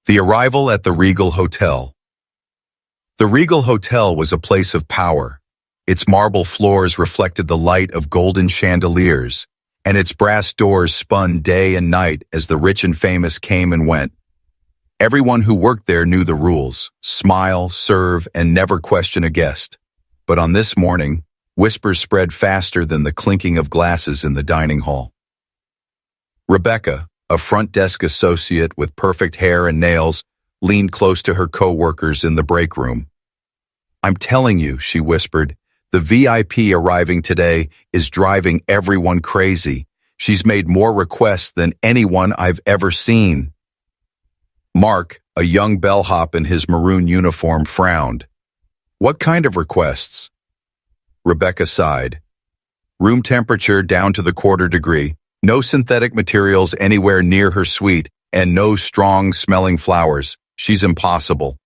The arrival at the Regal Hotel. The Regal Hotel was a place of power. Its marble floors reflected the light of golden chandeliers, and its brass doors spun day and night as the rich and famous came and went. Everyone who worked there knew the rules: smile, serve, and never question a guest. But on this morning, whispers spread faster than the clinking of glasses in the dining hall. Rebecca, a front desk associate with perfect hair and nails, leaned close to her co-workers in the break room. "I'm telling you," she whispered, "the VIP arriving today is driving everyone crazy. She's made more requests than anyone I've ever seen." Mark, a young bellhop in his maroon uniform, frowned. "What kind of requests?" Rebecca sighed. "Room temperature down to the quarter degree. No synthetic materials anywhere near her suite, and no strong-smelling flowers. She's impossible."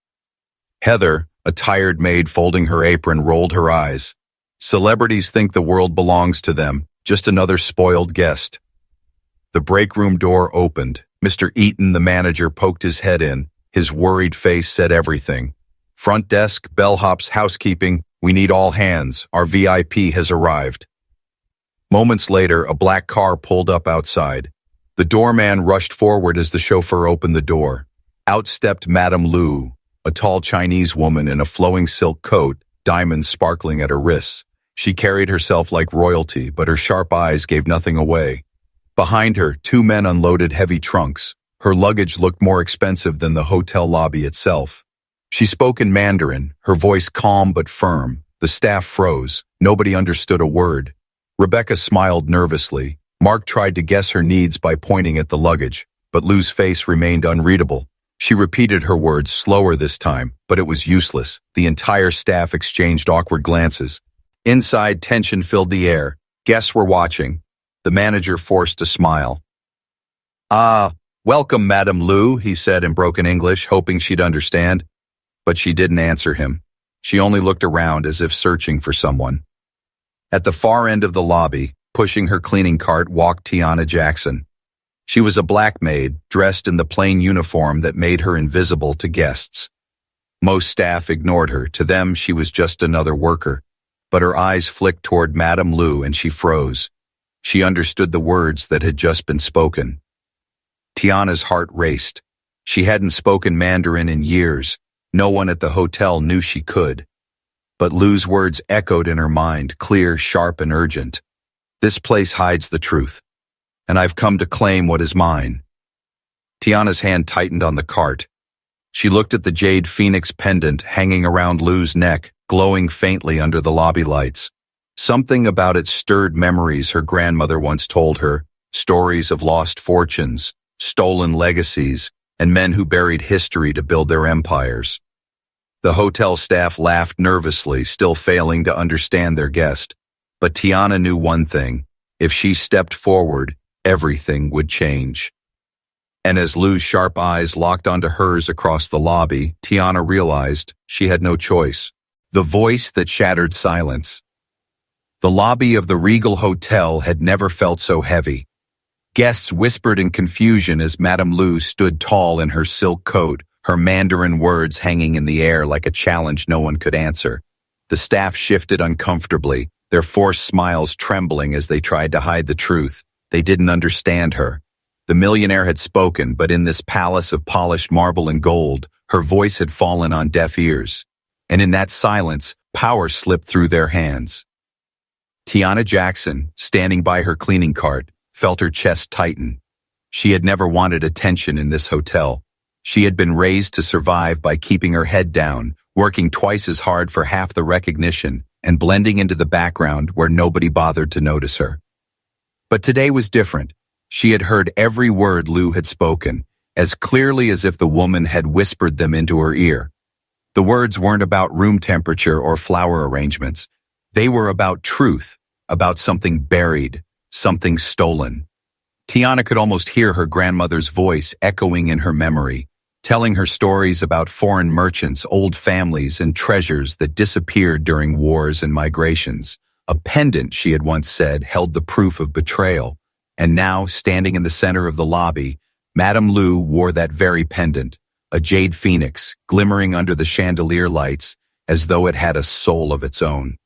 Heather, a tired maid folding her apron, rolled her eyes. "Celebrities think the world belongs to them, just another spoiled guest." The break room door opened. Mr. Eaton, the manager, poked his head in. His worried face said everything. "Front desk, bellhops, housekeeping, we need all hands. Our VIP has arrived." Moments later, a black car pulled up outside. The doorman rushed forward as the chauffeur opened the door. Out stepped Madame Lu, a tall Chinese woman in a flowing silk coat, diamonds sparkling at her wrists. She carried herself like royalty, but her sharp eyes gave nothing away. Behind her, two men unloaded heavy trunks. Her luggage looked more expensive than the hotel lobby itself. She spoke in Mandarin, her voice calm but firm. The staff froze. Nobody understood a word. Rebecca smiled nervously. Mark tried to guess her needs by pointing at the luggage, but Lu's face remained unreadable. She repeated her words slower this time, but it was useless. The entire staff exchanged awkward glances. Inside, tension filled the air. Guests were watching. The manager forced a smile. Welcome, Madame Lu," he said in broken English, hoping she'd understand. But she didn't answer him. She only looked around as if searching for someone. At the far end of the lobby, pushing her cleaning cart, walked Tiana Jackson. She was a black maid, dressed in the plain uniform that made her invisible to guests. Most staff ignored her. To them, she was just another worker. But her eyes flicked toward Madame Lu and she froze. She understood the words that had just been spoken. Tiana's heart raced. She hadn't spoken Mandarin in years. No one at the hotel knew she could. But Lu's words echoed in her mind, clear, sharp, and urgent. "This place hides the truth, and I've come to claim what is mine." Tiana's hand tightened on the cart. She looked at the jade phoenix pendant hanging around Lu's neck, glowing faintly under the lobby lights. Something about it stirred memories her grandmother once told her, stories of lost fortunes, stolen legacies, and men who buried history to build their empires. The hotel staff laughed nervously, still failing to understand their guest. But Tiana knew one thing: if she stepped forward, everything would change. And as Lu's sharp eyes locked onto hers across the lobby, Tiana realized she had no choice. The voice that shattered silence. The lobby of the Regal Hotel had never felt so heavy. Guests whispered in confusion as Madame Lu stood tall in her silk coat, her Mandarin words hanging in the air like a challenge no one could answer. The staff shifted uncomfortably, their forced smiles trembling as they tried to hide the truth. They didn't understand her. The millionaire had spoken, but in this palace of polished marble and gold, her voice had fallen on deaf ears. And in that silence, power slipped through their hands. Tiana Jackson, standing by her cleaning cart, felt her chest tighten. She had never wanted attention in this hotel. She had been raised to survive by keeping her head down, working twice as hard for half the recognition, and blending into the background where nobody bothered to notice her. But today was different. She had heard every word Lu had spoken, as clearly as if the woman had whispered them into her ear. The words weren't about room temperature or flower arrangements. They were about truth, about something buried, something stolen. Tiana could almost hear her grandmother's voice echoing in her memory, telling her stories about foreign merchants, old families, and treasures that disappeared during wars and migrations. A pendant, she had once said, held the proof of betrayal, and now, standing in the center of the lobby, Madame Lu wore that very pendant, a jade phoenix, glimmering under the chandelier lights as though it had a soul of its own.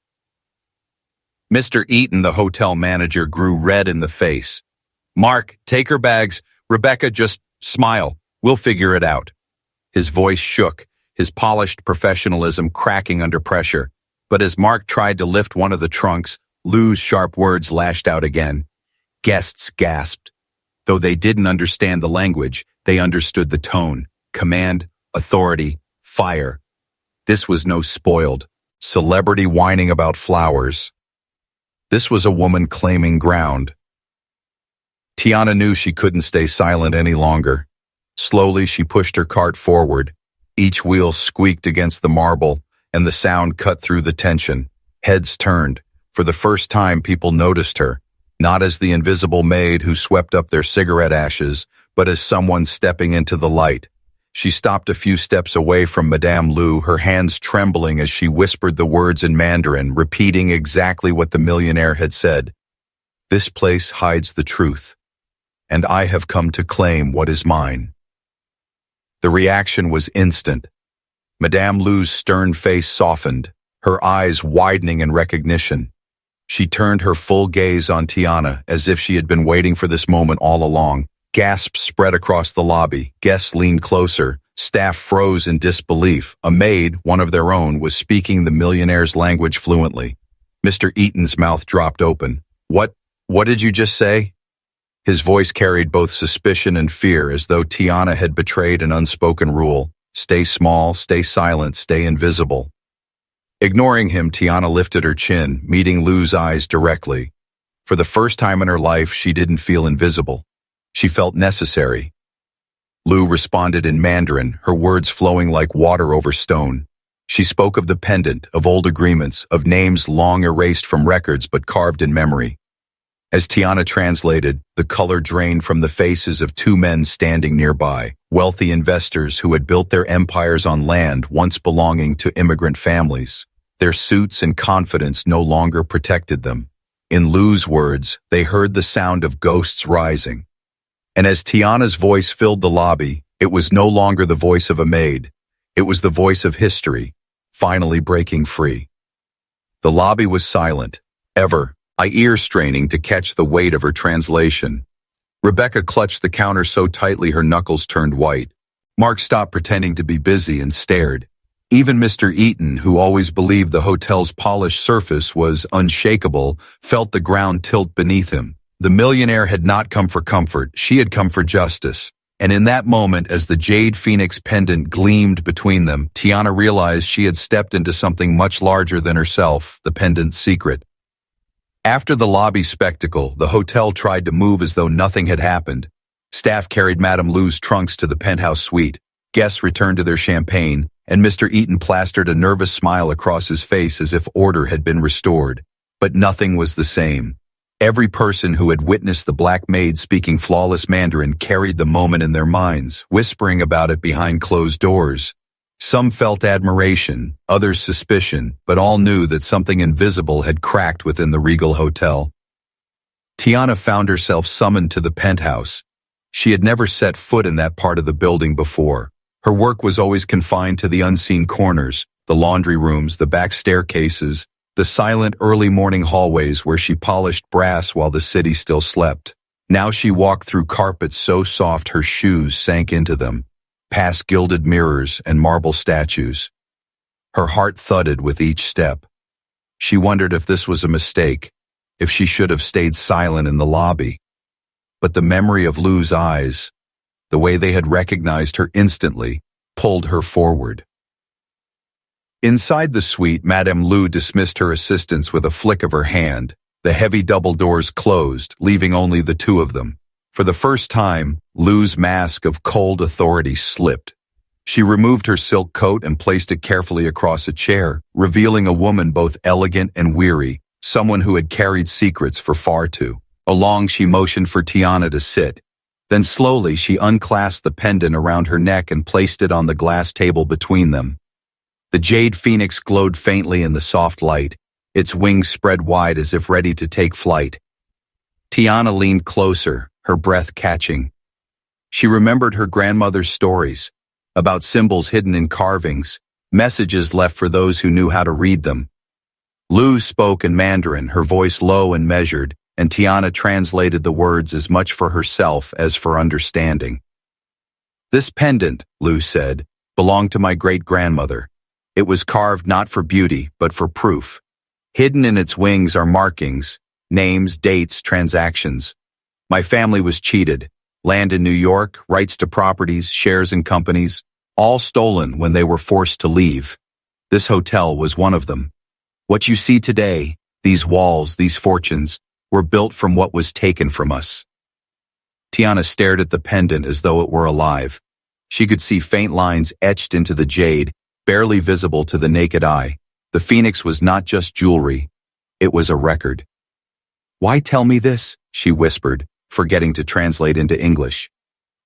Mr. Eaton, the hotel manager, grew red in the face. "Mark, take her bags. Rebecca, just smile. We'll figure it out." His voice shook, his polished professionalism cracking under pressure. But as Mark tried to lift one of the trunks, Lou's sharp words lashed out again. Guests gasped. Though they didn't understand the language, they understood the tone. Command, authority, fire. This was no spoiled celebrity whining about flowers. This was a woman claiming ground. Tiana knew she couldn't stay silent any longer. Slowly, she pushed her cart forward. Each wheel squeaked against the marble, and the sound cut through the tension. Heads turned. For the first time, people noticed her, not as the invisible maid who swept up their cigarette ashes, but as someone stepping into the light. She stopped a few steps away from Madame Lou, her hands trembling as she whispered the words in Mandarin, repeating exactly what the millionaire had said. "This place hides the truth, and I have come to claim what is mine." The reaction was instant. Madame Lou's stern face softened, her eyes widening in recognition. She turned her full gaze on Tiana as if she had been waiting for this moment all along. Gasps spread across the lobby. Guests leaned closer. Staff froze in disbelief. A maid, one of their own, was speaking the millionaire's language fluently. Mr. Eaton's mouth dropped open. What did you just say?" His voice carried both suspicion and fear, as though Tiana had betrayed an unspoken rule. Stay small, stay silent, stay invisible. Ignoring him, Tiana lifted her chin, meeting Lou's eyes directly. For the first time in her life, she didn't feel invisible. She felt necessary. Lou responded in Mandarin, her words flowing like water over stone. She spoke of the pendant, of old agreements, of names long erased from records but carved in memory. As Tiana translated, the color drained from the faces of two men standing nearby, wealthy investors who had built their empires on land once belonging to immigrant families. Their suits and confidence no longer protected them. In Lou's words, they heard the sound of ghosts rising. And as Tiana's voice filled the lobby, it was no longer the voice of a maid. It was the voice of history, finally breaking free. The lobby was silent, ear straining to catch the weight of her translation. Rebecca clutched the counter so tightly her knuckles turned white. Mark stopped pretending to be busy and stared. Even Mr. Eaton, who always believed the hotel's polished surface was unshakable, felt the ground tilt beneath him. The millionaire had not come for comfort, she had come for justice. And in that moment, as the jade phoenix pendant gleamed between them, Tiana realized she had stepped into something much larger than herself, the pendant's secret. After the lobby spectacle, the hotel tried to move as though nothing had happened. Staff carried Madame Lou's trunks to the penthouse suite. Guests returned to their champagne, and Mr. Eaton plastered a nervous smile across his face as if order had been restored. But nothing was the same. Every person who had witnessed the black maid speaking flawless Mandarin carried the moment in their minds, whispering about it behind closed doors. Some felt admiration, others suspicion, but all knew that something invisible had cracked within the Regal Hotel. Tiana found herself summoned to the penthouse. She had never set foot in that part of the building before. Her work was always confined to the unseen corners, the laundry rooms, the back staircases, the silent early morning hallways where she polished brass while the city still slept. Now she walked through carpets so soft her shoes sank into them, past gilded mirrors and marble statues. Her heart thudded with each step. She wondered if this was a mistake, if she should have stayed silent in the lobby. But the memory of Lou's eyes, the way they had recognized her instantly, pulled her forward. Inside the suite, Madame Lou dismissed her assistants with a flick of her hand. The heavy double doors closed, leaving only the two of them. For the first time, Lou's mask of cold authority slipped. She removed her silk coat and placed it carefully across a chair, revealing a woman both elegant and weary, someone who had carried secrets for far too long. She motioned for Tiana to sit. Then slowly she unclasped the pendant around her neck and placed it on the glass table between them. The jade phoenix glowed faintly in the soft light, its wings spread wide as if ready to take flight. Tiana leaned closer, her breath catching. She remembered her grandmother's stories, about symbols hidden in carvings, messages left for those who knew how to read them. Lu spoke in Mandarin, her voice low and measured, and Tiana translated the words as much for herself as for understanding. "This pendant," Lu said, "belonged to my great-grandmother. It was carved not for beauty, but for proof. Hidden in its wings are markings, names, dates, transactions. My family was cheated. Land in New York, rights to properties, shares in companies, all stolen when they were forced to leave. This hotel was one of them. What you see today, these walls, these fortunes, were built from what was taken from us." Tiana stared at the pendant as though it were alive. She could see faint lines etched into the jade, barely visible to the naked eye. The phoenix was not just jewelry, it was a record. "Why tell me this?" she whispered, forgetting to translate into English.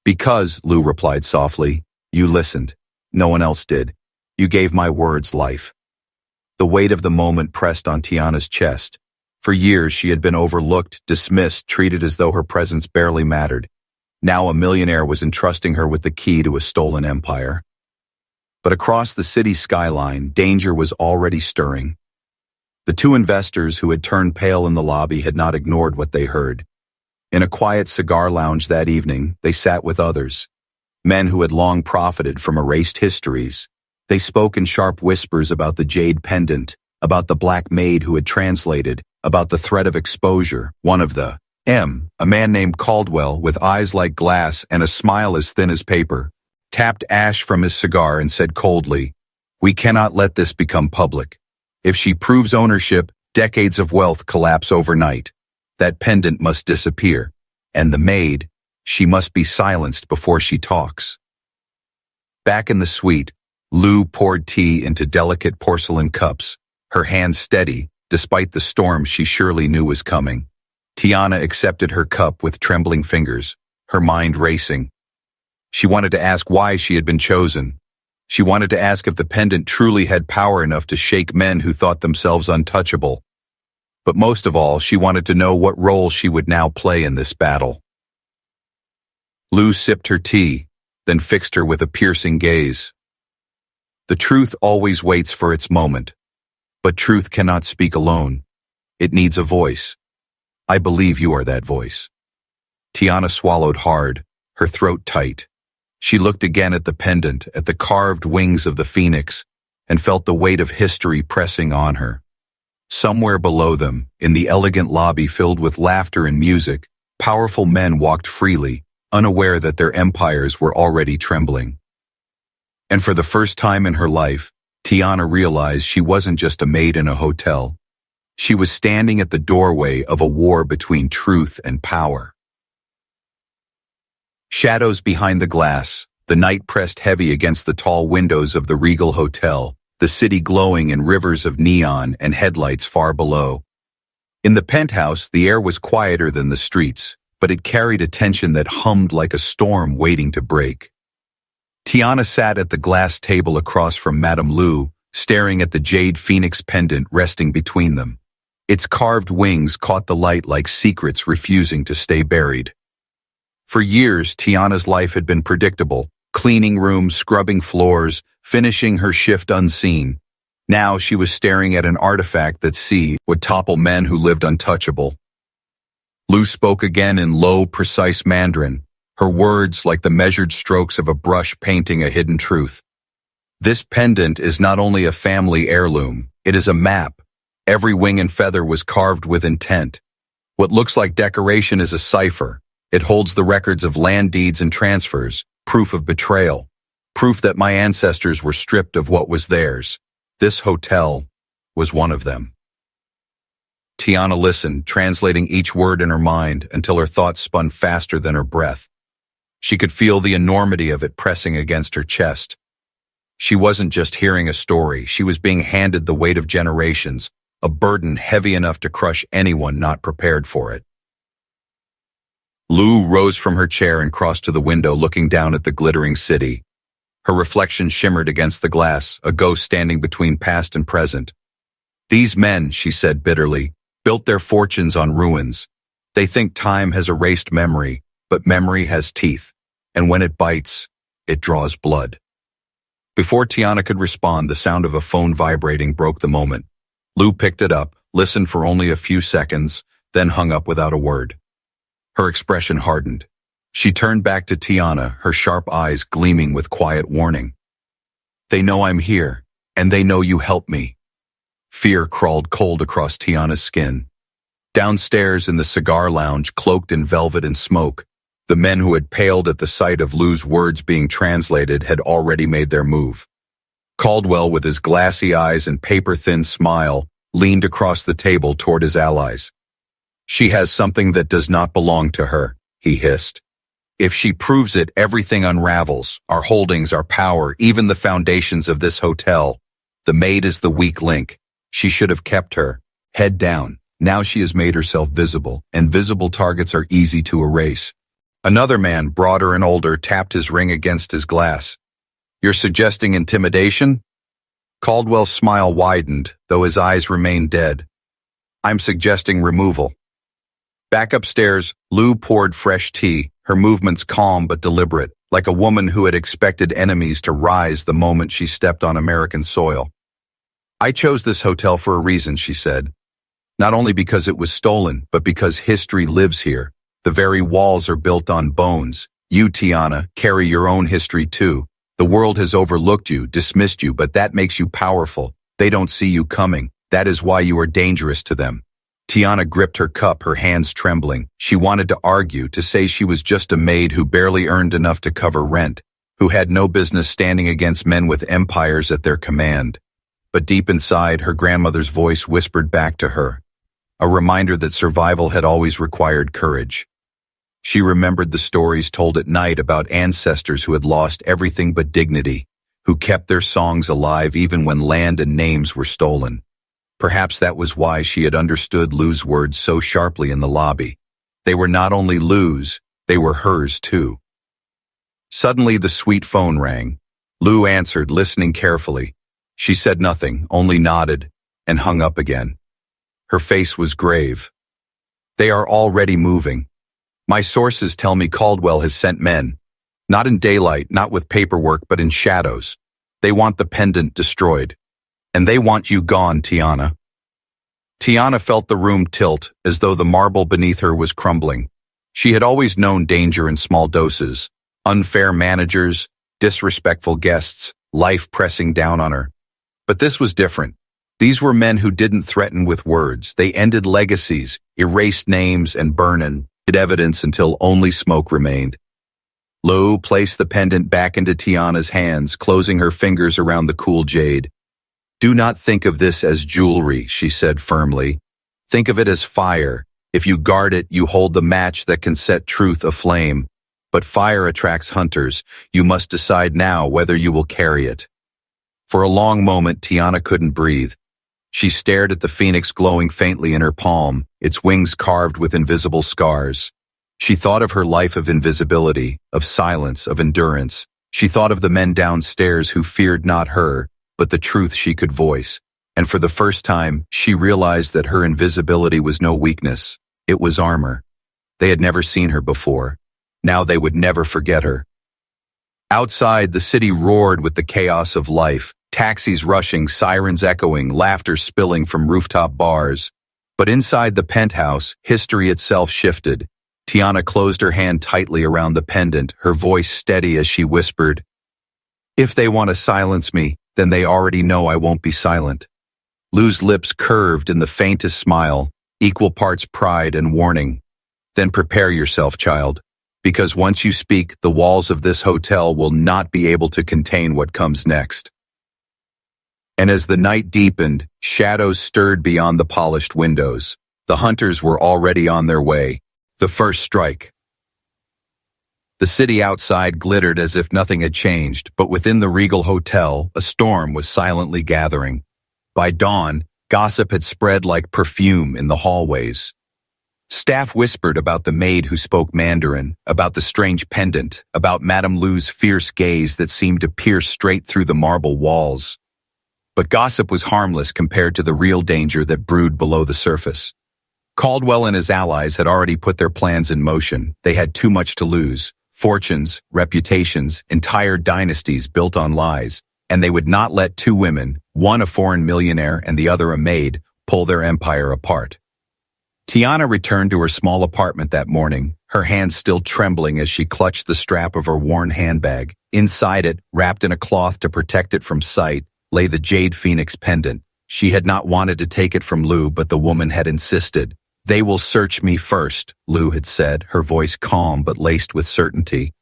"Because," Lu replied softly, "you listened. No one else did. You gave my words life." The weight of the moment pressed on Tiana's chest. For years she had been overlooked, dismissed, treated as though her presence barely mattered. Now a millionaire was entrusting her with the key to a stolen empire. But across the city skyline, danger was already stirring. The two investors who had turned pale in the lobby had not ignored what they heard. In a quiet cigar lounge that evening, they sat with others, men who had long profited from erased histories. They spoke in sharp whispers about the jade pendant, about the black maid who had translated, about the threat of exposure. One of the a man named Caldwell, with eyes like glass and a smile as thin as paper, tapped ash from his cigar and said coldly, "We cannot let this become public. If she proves ownership, decades of wealth collapse overnight. That pendant must disappear. And the maid, she must be silenced before she talks." Back in the suite, Lu poured tea into delicate porcelain cups, her hands steady, despite the storm she surely knew was coming. Tiana accepted her cup with trembling fingers, her mind racing. She wanted to ask why she had been chosen. She wanted to ask if the pendant truly had power enough to shake men who thought themselves untouchable. But most of all, she wanted to know what role she would now play in this battle. Lu sipped her tea, then fixed her with a piercing gaze. "The truth always waits for its moment. But truth cannot speak alone. It needs a voice. I believe you are that voice." Tiana swallowed hard, her throat tight. She looked again at the pendant, at the carved wings of the phoenix, and felt the weight of history pressing on her. Somewhere below them, in the elegant lobby filled with laughter and music, powerful men walked freely, unaware that their empires were already trembling. And for the first time in her life, Tiana realized she wasn't just a maid in a hotel. She was standing at the doorway of a war between truth and power. Shadows behind the glass, the night pressed heavy against the tall windows of the Regal Hotel, the city glowing in rivers of neon and headlights far below. In the penthouse, the air was quieter than the streets, but it carried a tension that hummed like a storm waiting to break. Tiana sat at the glass table across from Madame Lu, staring at the jade phoenix pendant resting between them. Its carved wings caught the light like secrets refusing to stay buried. For years, Tiana's life had been predictable, cleaning rooms, scrubbing floors, finishing her shift unseen. Now she was staring at an artifact that would topple men who lived untouchable. Lu spoke again in low, precise Mandarin, her words like the measured strokes of a brush painting a hidden truth. "This pendant is not only a family heirloom, it is a map. Every wing and feather was carved with intent. What looks like decoration is a cipher. It holds the records of land deeds and transfers, proof of betrayal, proof that my ancestors were stripped of what was theirs. This hotel was one of them." Tiana listened, translating each word in her mind until her thoughts spun faster than her breath. She could feel the enormity of it pressing against her chest. She wasn't just hearing a story, she was being handed the weight of generations, a burden heavy enough to crush anyone not prepared for it. Lu rose from her chair and crossed to the window, looking down at the glittering city. Her reflection shimmered against the glass, a ghost standing between past and present. "These men," she said bitterly, "built their fortunes on ruins. They think time has erased memory, but memory has teeth, and when it bites, it draws blood." Before Tiana could respond, the sound of a phone vibrating broke the moment. Lou picked it up, listened for only a few seconds, then hung up without a word. Her expression hardened. She turned back to Tiana, her sharp eyes gleaming with quiet warning. They know I'm here, and they know you helped me. Fear crawled cold across Tiana's skin. Downstairs in the cigar lounge, cloaked in velvet and smoke, the men who had paled at the sight of Lou's words being translated had already made their move. Caldwell, with his glassy eyes and paper-thin smile, leaned across the table toward his allies. She has something that does not belong to her, he hissed. If she proves it, everything unravels, our holdings, our power, even the foundations of this hotel. The maid is the weak link. She should have kept her head down. Now she has made herself visible, and visible targets are easy to erase. Another man, broader and older, tapped his ring against his glass. You're suggesting intimidation? Caldwell's smile widened, though his eyes remained dead. I'm suggesting removal. Back upstairs, Lou poured fresh tea, her movements calm but deliberate, like a woman who had expected enemies to rise the moment she stepped on American soil. I chose this hotel for a reason, she said. Not only because it was stolen, but because history lives here. The very walls are built on bones. You, Tiana, carry your own history too. The world has overlooked you, dismissed you, but that makes you powerful. They don't see you coming. That is why you are dangerous to them. Tiana gripped her cup, her hands trembling. She wanted to argue, to say she was just a maid who barely earned enough to cover rent, who had no business standing against men with empires at their command. But deep inside, her grandmother's voice whispered back to her, a reminder that survival had always required courage. She remembered the stories told at night about ancestors who had lost everything but dignity, who kept their songs alive even when land and names were stolen. Perhaps that was why she had understood Lou's words so sharply in the lobby. They were not only Lou's, they were hers too. Suddenly the sweet phone rang. Lou answered, listening carefully. She said nothing, only nodded, and hung up again. Her face was grave. They are already moving. My sources tell me Caldwell has sent men. Not in daylight, not with paperwork, but in shadows. They want the pendant destroyed. And they want you gone, Tiana. Tiana felt the room tilt, as though the marble beneath her was crumbling. She had always known danger in small doses. Unfair managers, disrespectful guests, life pressing down on her. But this was different. These were men who didn't threaten with words. They ended legacies, erased names, and burned evidence until only smoke remained. Lou placed the pendant back into Tiana's hands, closing her fingers around the cool jade. Do not think of this as jewelry, she said firmly. Think of it as fire. If you guard it, you hold the match that can set truth aflame. But fire attracts hunters. You must decide now whether you will carry it. For a long moment, Tiana couldn't breathe. She stared at the phoenix glowing faintly in her palm, its wings carved with invisible scars. She thought of her life of invisibility, of silence, of endurance. She thought of the men downstairs who feared not her, but the truth she could voice. And for the first time, she realized that her invisibility was no weakness. It was armor. They had never seen her before. Now they would never forget her. Outside, the city roared with the chaos of life. Taxis rushing, sirens echoing, laughter spilling from rooftop bars. But inside the penthouse, history itself shifted. Tiana closed her hand tightly around the pendant, her voice steady as she whispered, If they want to silence me, then they already know I won't be silent. Lou's lips curved in the faintest smile, equal parts pride and warning. Then prepare yourself, child, because once you speak, the walls of this hotel will not be able to contain what comes next. And as the night deepened, shadows stirred beyond the polished windows. The hunters were already on their way. The first strike. The city outside glittered as if nothing had changed, but within the Regal Hotel, a storm was silently gathering. By dawn, gossip had spread like perfume in the hallways. Staff whispered about the maid who spoke Mandarin, about the strange pendant, about Madame Lou's fierce gaze that seemed to pierce straight through the marble walls. But gossip was harmless compared to the real danger that brewed below the surface. Caldwell and his allies had already put their plans in motion. They had too much to lose. Fortunes, reputations, entire dynasties built on lies. and they would not let two women, one a foreign millionaire and the other a maid, pull their empire apart. Tiana returned to her small apartment that morning, her hands still trembling as she clutched the strap of her worn handbag. Inside it, wrapped in a cloth to protect it from sight, lay the jade phoenix pendant. She had not wanted to take it from Lou, but the woman had insisted. "They will search me first," Lou had said, her voice calm but laced with certainty.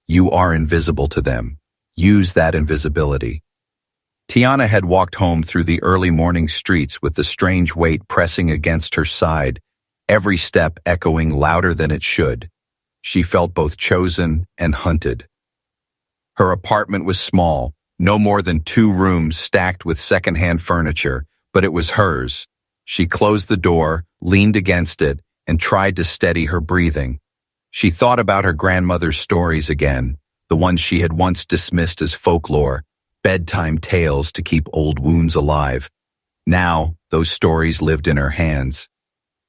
"You are invisible to them. Use that invisibility." Tiana had walked home through the early morning streets with the strange weight pressing against her side, every step echoing louder than it should. She felt both chosen and hunted. Her apartment was small, no more than 2 rooms stacked with secondhand furniture, but it was hers. She closed the door, leaned against it, and tried to steady her breathing. She thought about her grandmother's stories again, the ones she had once dismissed as folklore, bedtime tales to keep old wounds alive. Now, those stories lived in her hands.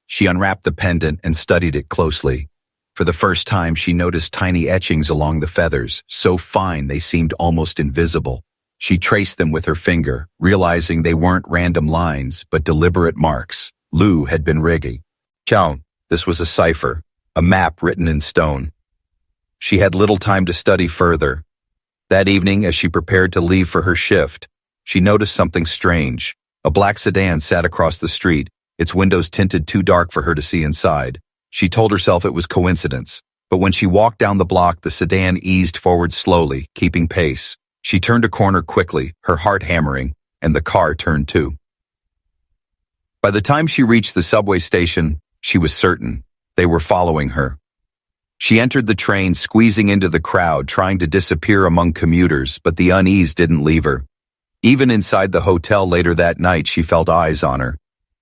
She unwrapped the pendant and studied it closely. For the first time, she noticed tiny etchings along the feathers, so fine they seemed almost invisible. She traced them with her finger, realizing they weren't random lines, but deliberate marks. Lou had been rigging. This was a cipher, a map written in stone. She had little time to study further. That evening, as she prepared to leave for her shift, she noticed something strange. A black sedan sat across the street, its windows tinted too dark for her to see inside. She told herself it was coincidence, but when she walked down the block, the sedan eased forward slowly, keeping pace. She turned a corner quickly, her heart hammering, and the car turned too. By the time she reached the subway station, she was certain they were following her. She entered the train, squeezing into the crowd, trying to disappear among commuters, but the unease didn't leave her. Even inside the hotel later that night, she felt eyes on her.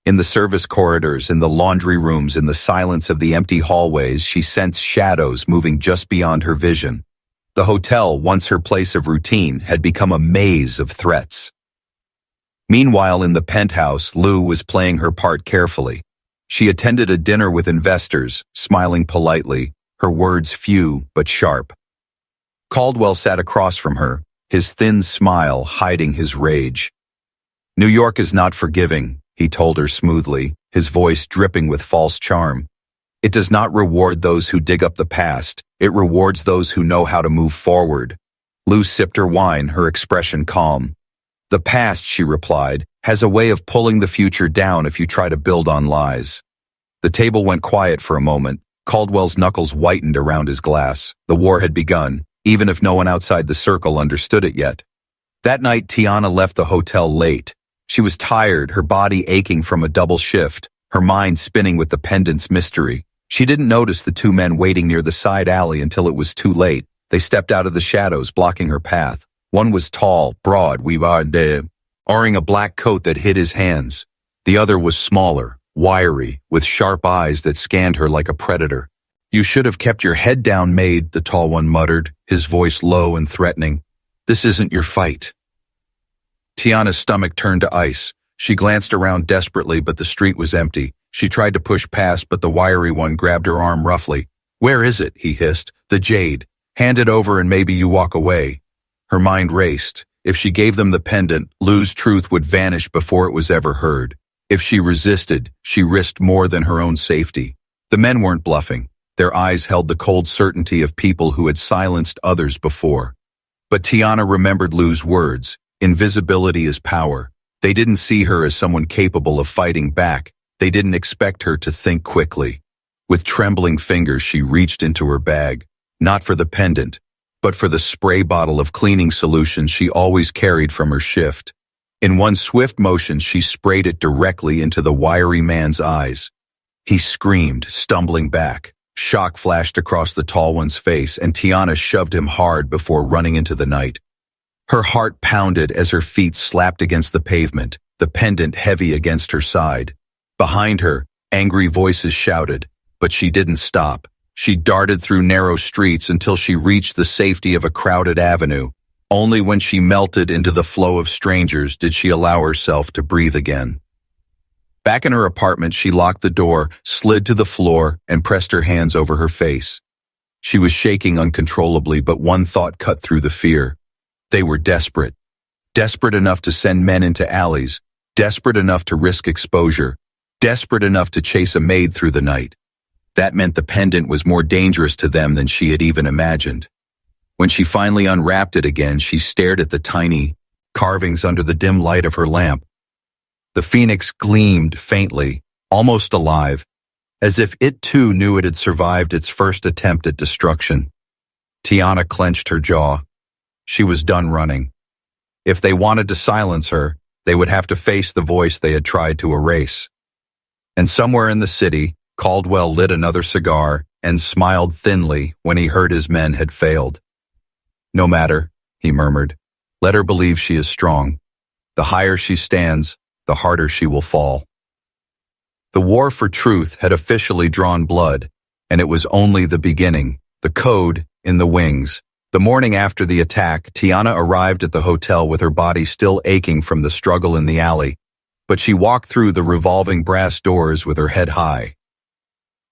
In the service corridors, in the laundry rooms, in the silence of the empty hallways, she sensed shadows moving just beyond her vision. The hotel, once her place of routine, had become a maze of threats. Meanwhile, in the penthouse, Lou was playing her part carefully. She attended a dinner with investors, smiling politely, her words few but sharp. Caldwell sat across from her, his thin smile hiding his rage. "New York is not forgiving," he told her smoothly, his voice dripping with false charm. "It does not reward those who dig up the past. It rewards those who know how to move forward." Lou sipped her wine, her expression calm. "The past," she replied, "has a way of pulling the future down if you try to build on lies." The table went quiet for a moment. Caldwell's knuckles whitened around his glass. The war had begun, even if no one outside the circle understood it yet. That night, Tiana left the hotel late. She was tired, her body aching from a double shift, her mind spinning with the pendant's mystery. She didn't notice the 2 men waiting near the side alley until it was too late. They stepped out of the shadows, blocking her path. One was tall, broad, wearing a black coat that hid his hands. The other was smaller, wiry, with sharp eyes that scanned her like a predator. "You should have kept your head down, Maid," the tall one muttered, his voice low and threatening. "This isn't your fight." Tiana's stomach turned to ice. She glanced around desperately, but the street was empty. She tried to push past, but the wiry one grabbed her arm roughly. "Where is it?" he hissed. "The jade. Hand it over and maybe you walk away." Her mind raced. If she gave them the pendant, Lou's truth would vanish before it was ever heard. If she resisted, she risked more than her own safety. The men weren't bluffing. Their eyes held the cold certainty of people who had silenced others before. But Tiana remembered Lou's words. Invisibility is power. They didn't see her as someone capable of fighting back. They didn't expect her to think quickly. With trembling fingers, she reached into her bag, not for the pendant, but for the spray bottle of cleaning solution she always carried from her shift. In one swift motion, she sprayed it directly into the wiry man's eyes. He screamed, stumbling back. Shock flashed across the tall one's face, and Tiana shoved him hard before running into the night. Her heart pounded as her feet slapped against the pavement, the pendant heavy against her side. Behind her, angry voices shouted, but she didn't stop. She darted through narrow streets until she reached the safety of a crowded avenue. Only when she melted into the flow of strangers did she allow herself to breathe again. Back in her apartment, she locked the door, slid to the floor, and pressed her hands over her face. She was shaking uncontrollably, but one thought cut through the fear. They were desperate. desperate enough to send men into alleys, desperate enough to risk exposure, desperate enough to chase a maid through the night. That meant the pendant was more dangerous to them than she had even imagined. When she finally unwrapped it again, she stared at the tiny carvings under the dim light of her lamp. The phoenix gleamed faintly, almost alive, as if it too knew it had survived its first attempt at destruction. Tiana clenched her jaw. She was done running. If they wanted to silence her, they would have to face the voice they had tried to erase. And somewhere in the city, Caldwell lit another cigar and smiled thinly when he heard his men had failed. "No matter," he murmured. "Let her believe she is strong. The higher she stands, the harder she will fall." The war for truth had officially drawn blood, and it was only the beginning, the code in the wings. The morning after the attack, Tiana arrived at the hotel with her body still aching from the struggle in the alley, but she walked through the revolving brass doors with her head high.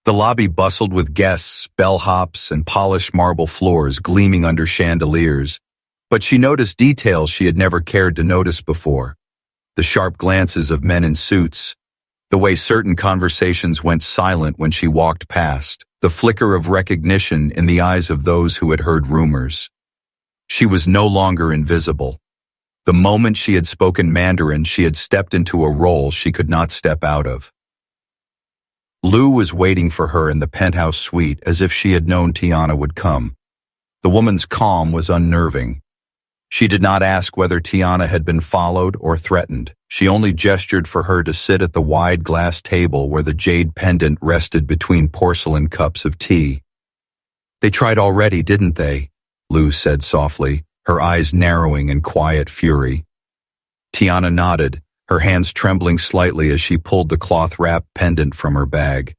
The lobby bustled with guests, bellhops, and polished marble floors gleaming under chandeliers, but she noticed details she had never cared to notice before. The sharp glances of men in suits, the way certain conversations went silent when she walked past, the flicker of recognition in the eyes of those who had heard rumors. She was no longer invisible. The moment she had spoken Mandarin, she had stepped into a role she could not step out of. Lou was waiting for her in the penthouse suite as if she had known Tiana would come. The woman's calm was unnerving. She did not ask whether Tiana had been followed or threatened. She only gestured for her to sit at the wide glass table where the jade pendant rested between porcelain cups of tea. "They tried already, didn't they?" Lou said softly, her eyes narrowing in quiet fury. Tiana nodded, her hands trembling slightly as she pulled the cloth-wrapped pendant from her bag.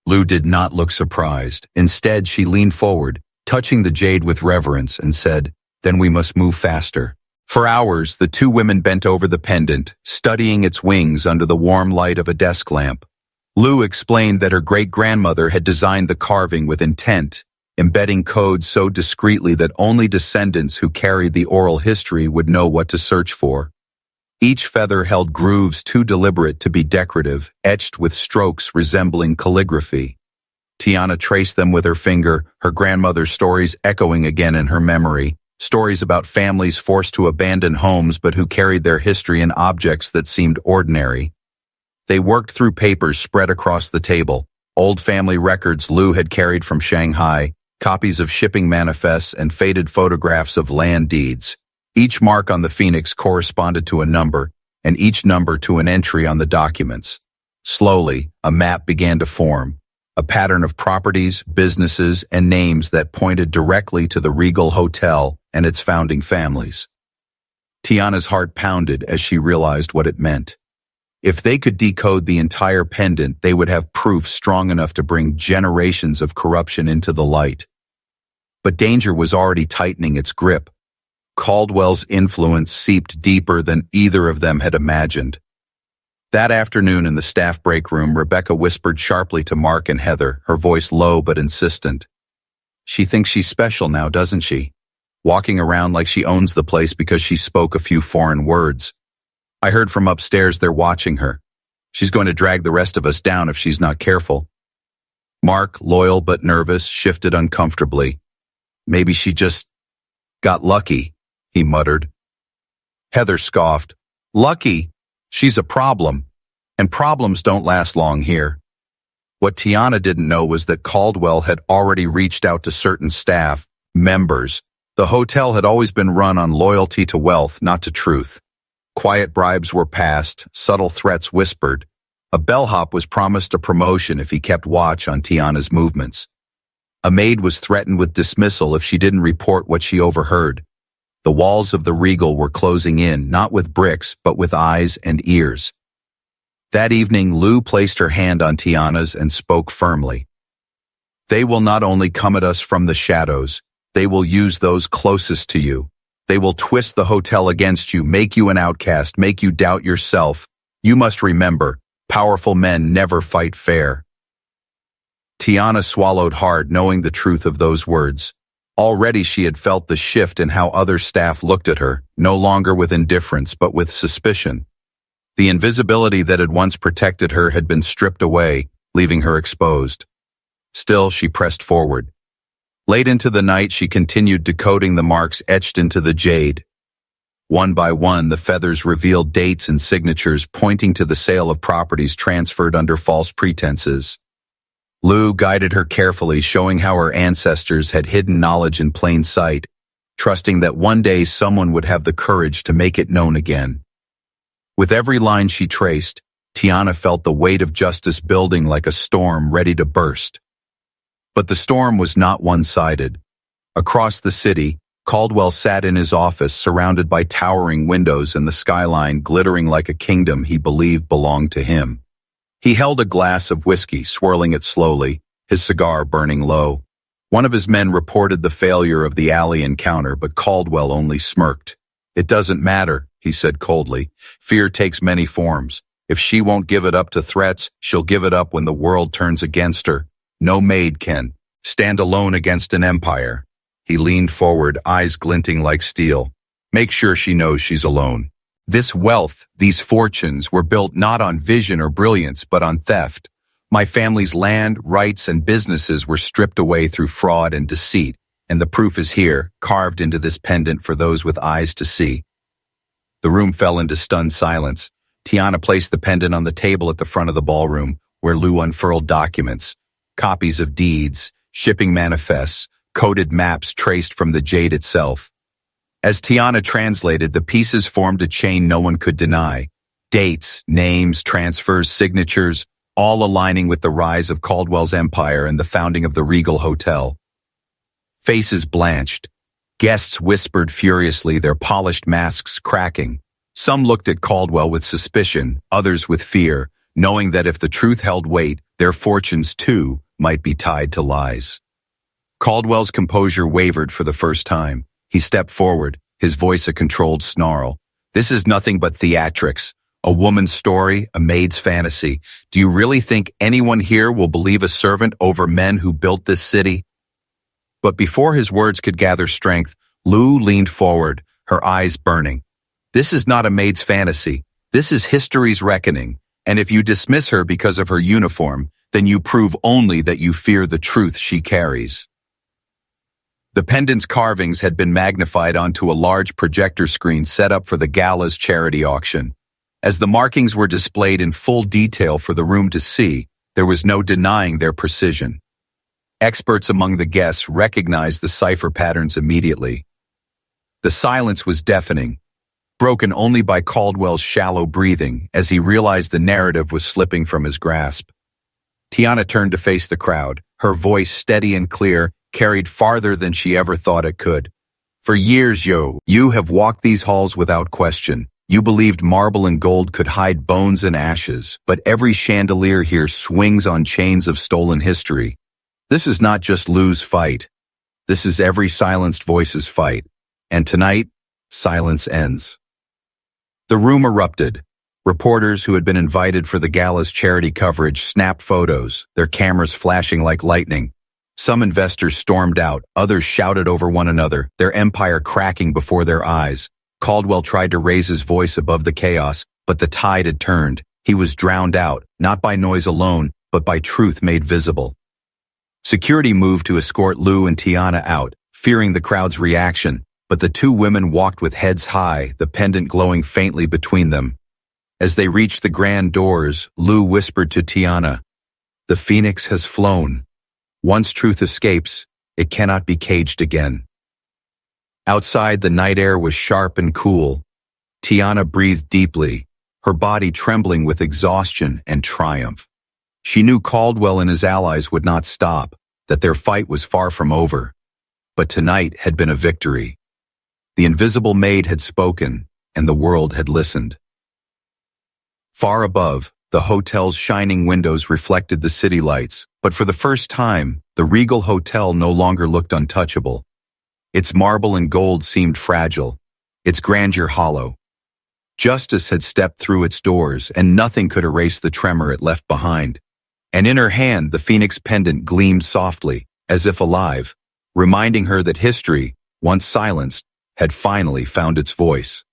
Lou did not look surprised. Instead, she leaned forward, touching the jade with reverence, and said, "Then we must move faster." For hours, the two women bent over the pendant, studying its wings under the warm light of a desk lamp. Lou explained that her great-grandmother had designed the carving with intent, embedding code so discreetly that only descendants who carried the oral history would know what to search for. Each feather held grooves too deliberate to be decorative, etched with strokes resembling calligraphy. Tiana traced them with her finger, her grandmother's stories echoing again in her memory. Stories about families forced to abandon homes but who carried their history in objects that seemed ordinary. They worked through papers spread across the table, old family records Lou had carried from Shanghai, copies of shipping manifests, and faded photographs of land deeds. Each mark on the phoenix corresponded to a number, and each number to an entry on the documents. Slowly, a map began to form, a pattern of properties, businesses, and names that pointed directly to the Regal Hotel and its founding families. Tiana's heart pounded as she realized what it meant. If they could decode the entire pendant, they would have proof strong enough to bring generations of corruption into the light. But danger was already tightening its grip. Caldwell's influence seeped deeper than either of them had imagined. That afternoon in the staff break room, Rebecca whispered sharply to Mark and Heather, her voice low but insistent. "She thinks she's special now, doesn't she? Walking around like she owns the place because she spoke a few foreign words. I heard from upstairs they're watching her. She's going to drag the rest of us down if she's not careful." Mark, loyal but nervous, shifted uncomfortably. "Maybe she just got lucky," he muttered. Heather scoffed. "Lucky? She's a problem, and problems don't last long here." What Tiana didn't know was that Caldwell had already reached out to certain staff, members. The hotel had always been run on loyalty to wealth, not to truth. Quiet bribes were passed, subtle threats whispered. A bellhop was promised a promotion if he kept watch on Tiana's movements. A maid was threatened with dismissal if she didn't report what she overheard. The walls of the Regal were closing in, not with bricks, but with eyes and ears. That evening, Lou placed her hand on Tiana's and spoke firmly. "They will not only come at us from the shadows, they will use those closest to you. They will twist the hotel against you, make you an outcast, make you doubt yourself. You must remember, powerful men never fight fair." Tiana swallowed hard, knowing the truth of those words. Already she had felt the shift in how other staff looked at her, no longer with indifference but with suspicion. The invisibility that had once protected her had been stripped away, leaving her exposed. Still, she pressed forward. Late into the night, she continued decoding the marks etched into the jade. One by one, the feathers revealed dates and signatures pointing to the sale of properties transferred under false pretenses. Lu guided her carefully, showing how her ancestors had hidden knowledge in plain sight, trusting that one day someone would have the courage to make it known again. With every line she traced, Tiana felt the weight of justice building like a storm ready to burst. But the storm was not one-sided. Across the city, Caldwell sat in his office surrounded by towering windows and the skyline glittering like a kingdom he believed belonged to him. He held a glass of whiskey, swirling it slowly, his cigar burning low. One of his men reported the failure of the alley encounter, but Caldwell only smirked. "It doesn't matter," he said coldly. "Fear takes many forms. If she won't give it up to threats, she'll give it up when the world turns against her. No maid can stand alone against an empire." He leaned forward, eyes glinting like steel. "Make sure she knows she's alone. This wealth, these fortunes, were built not on vision or brilliance, but on theft. My family's land, rights, and businesses were stripped away through fraud and deceit, and the proof is here, carved into this pendant for those with eyes to see." The room fell into stunned silence. Tiana placed the pendant on the table at the front of the ballroom, where Lu unfurled documents, copies of deeds, shipping manifests, coded maps traced from the jade itself. As Tiana translated, the pieces formed a chain no one could deny. Dates, names, transfers, signatures, all aligning with the rise of Caldwell's empire and the founding of the Regal Hotel. Faces blanched. Guests whispered furiously, their polished masks cracking. Some looked at Caldwell with suspicion, others with fear, knowing that if the truth held weight, their fortunes too might be tied to lies. Caldwell's composure wavered for the first time. He stepped forward, his voice a controlled snarl. "This is nothing but theatrics. A woman's story, a maid's fantasy. Do you really think anyone here will believe a servant over men who built this city?" But before his words could gather strength, Lu leaned forward, her eyes burning. "This is not a maid's fantasy. This is history's reckoning. And if you dismiss her because of her uniform, then you prove only that you fear the truth she carries." The pendant's carvings had been magnified onto a large projector screen set up for the gala's charity auction. As the markings were displayed in full detail for the room to see, there was no denying their precision. Experts among the guests recognized the cipher patterns immediately. The silence was deafening, broken only by Caldwell's shallow breathing as he realized the narrative was slipping from his grasp. Tiana turned to face the crowd, her voice steady and clear, carried farther than she ever thought it could. "For years, you have walked these halls without question. You believed marble and gold could hide bones and ashes, but every chandelier here swings on chains of stolen history. This is not just Lu's fight. This is every silenced voice's fight. And tonight, silence ends." The room erupted. Reporters who had been invited for the gala's charity coverage snapped photos, their cameras flashing like lightning. Some investors stormed out, others shouted over one another, their empire cracking before their eyes. Caldwell tried to raise his voice above the chaos, but the tide had turned. He was drowned out, not by noise alone, but by truth made visible. Security moved to escort Lu and Tiana out, fearing the crowd's reaction, but the two women walked with heads high, the pendant glowing faintly between them. As they reached the grand doors, Lu whispered to Tiana, "The phoenix has flown. Once truth escapes, it cannot be caged again." Outside, the night air was sharp and cool. Tiana breathed deeply, her body trembling with exhaustion and triumph. She knew Caldwell and his allies would not stop, that their fight was far from over. But tonight had been a victory. The invisible maid had spoken, and the world had listened. Far above, the hotel's shining windows reflected the city lights, but for the first time, the Regal Hotel no longer looked untouchable. Its marble and gold seemed fragile, its grandeur hollow. Justice had stepped through its doors, and nothing could erase the tremor it left behind. And in her hand, the phoenix pendant gleamed softly, as if alive, reminding her that history, once silenced, had finally found its voice.